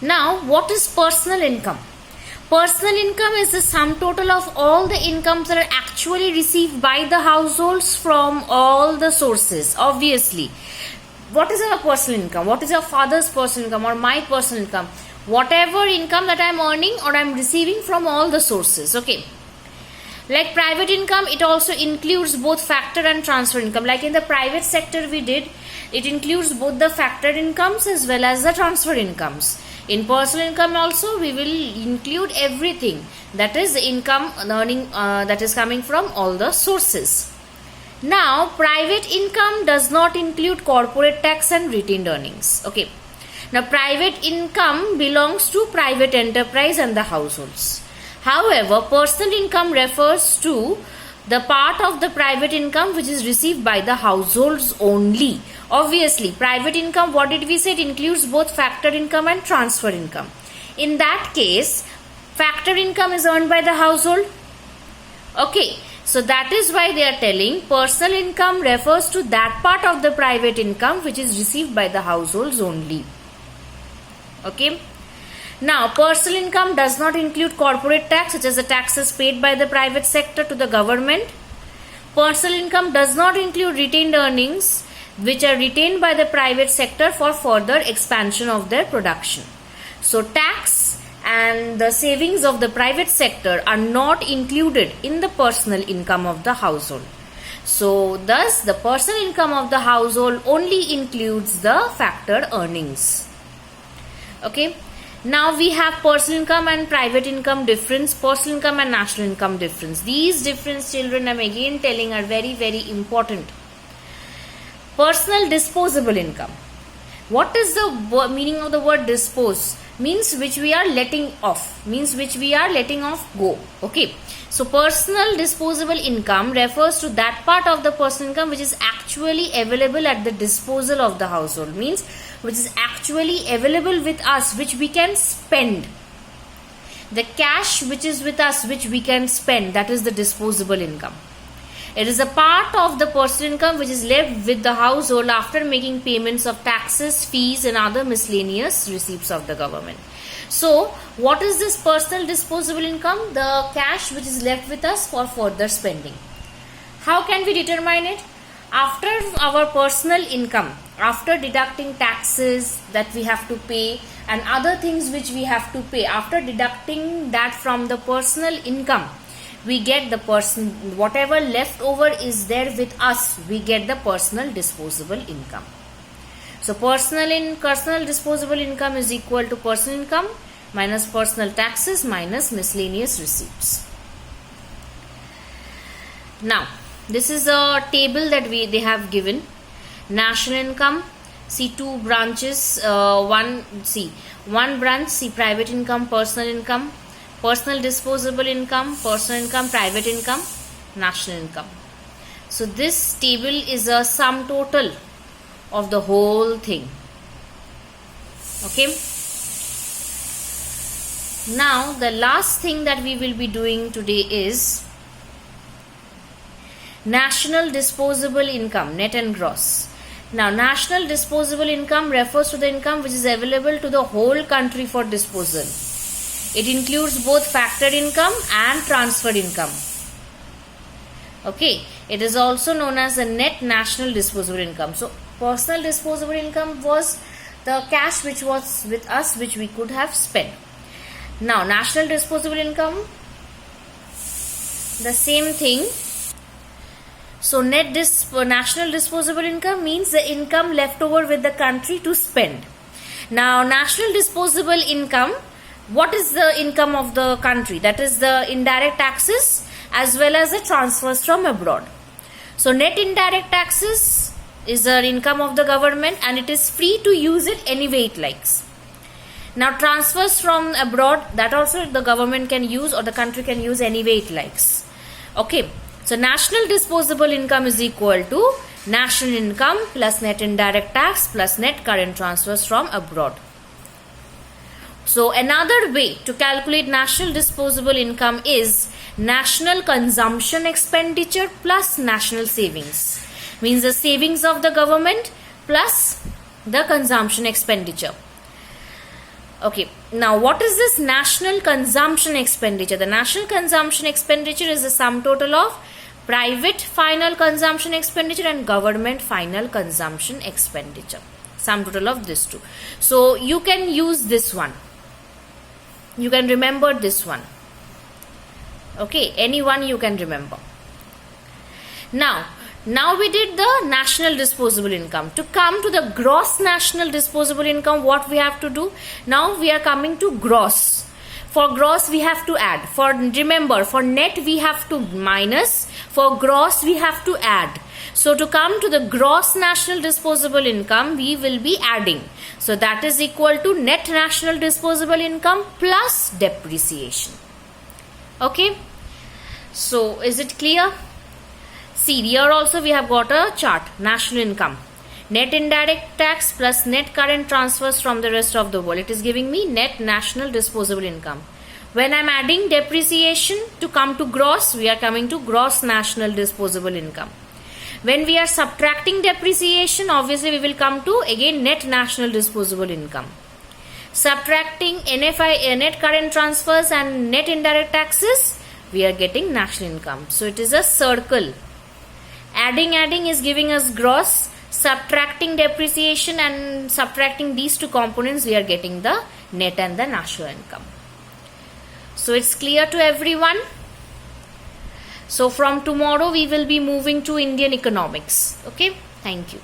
Now, what is personal income? Personal income is the sum total of all the incomes that are actually received by the households from all the sources. Obviously, what is our personal income? What is your father's personal income or my personal income? Whatever income that I am earning or I am receiving from all the sources. Okay. Like private income, it also includes both factor and transfer income. Like in the private sector it includes both the factored incomes as well as the transfer incomes. In personal income also, we will include everything, that is the income earning that is coming from all the sources. Now, private income does not include corporate tax and retained earnings. Okay. Now, private income belongs to private enterprise and the households. However, personal income refers to the part of the private income which is received by the households only. Obviously, private income, what did we say? It includes both factored income and transfer income. In that case, factored income is earned by the household. Okay, so that is why they are telling personal income refers to that part of the private income which is received by the households only. Okay. Now, personal income does not include corporate tax, such as the taxes paid by the private sector to the government. Personal income does not include retained earnings, which are retained by the private sector for further expansion of their production. So, tax and the savings of the private sector are not included in the personal income of the household. So, thus, the personal income of the household only includes the factored earnings. Okay. Now we have personal income and private income difference, personal income and national income difference. These difference, children, I am again telling, are very, very important. Personal disposable income. What is the meaning of the word dispose? Means which we are letting off. Means which we are letting off go. Okay. So personal disposable income refers to that part of the personal income which is actually available at the disposal of the household. Means which is actually available with us, which we can spend. The cash which is with us, which we can spend, that is the disposable income. It is a part of the personal income which is left with the household after making payments of taxes, fees and other miscellaneous receipts of the government. So, what is this personal disposable income? The cash which is left with us for further spending. How can we determine it? After our personal income, after deducting taxes that we have to pay and other things which we have to pay, after deducting that from the personal income, we get the whatever left over is there with us, we get the personal disposable income. So personal disposable income is equal to personal income minus personal taxes minus miscellaneous receipts. Now, this is a table that they have given. National income, see two branches, one branch, see private income, personal disposable income, personal income, private income, national income. So this table is a sum total of the whole thing. Okay. Now the last thing that we will be doing today is national disposable income, net and gross. Now, national disposable income refers to the income which is available to the whole country for disposal. It includes both factored income and transferred income. Okay, it is also known as the net national disposable income. So, personal disposable income was the cash which was with us which we could have spent. Now, national disposable income, the same thing. So, national disposable income means the income left over with the country to spend. Now, national disposable income, what is the income of the country? That is the indirect taxes as well as the transfers from abroad. So, net indirect taxes is the income of the government and it is free to use it any way it likes. Now, transfers from abroad, that also the government can use or the country can use any way it likes. Okay. So, national disposable income is equal to national income plus net indirect tax plus net current transfers from abroad. So, another way to calculate national disposable income is national consumption expenditure plus national savings. Means the savings of the government plus the consumption expenditure. Okay, now what is this national consumption expenditure? The national consumption expenditure is the sum total of private final consumption expenditure and government final consumption expenditure. Sum total of these two. So you can use this one. You can remember this one. Okay, any one you can remember. Now we did the national disposable income. To come to the gross national disposable income, what we have to do? Now we are coming to gross. For gross we have to add. Remember, for net we have to minus. For gross we have to add. So to come to the gross national disposable income, we will be adding. So that is equal to net national disposable income plus depreciation. Okay. So is it clear? See, here also we have got a chart. National income. Net indirect tax plus net current transfers from the rest of the world. It is giving me net national disposable income. When I am adding depreciation to come to gross, we are coming to gross national disposable income. When we are subtracting depreciation, obviously we will come to again net national disposable income. Subtracting NFI, net current transfers and net indirect taxes, we are getting national income. So it is a circle. Adding is giving us gross. Subtracting depreciation and subtracting these two components, we are getting the net and the national income. So it's clear to everyone. So from tomorrow we will be moving to Indian economics. Okay, thank you.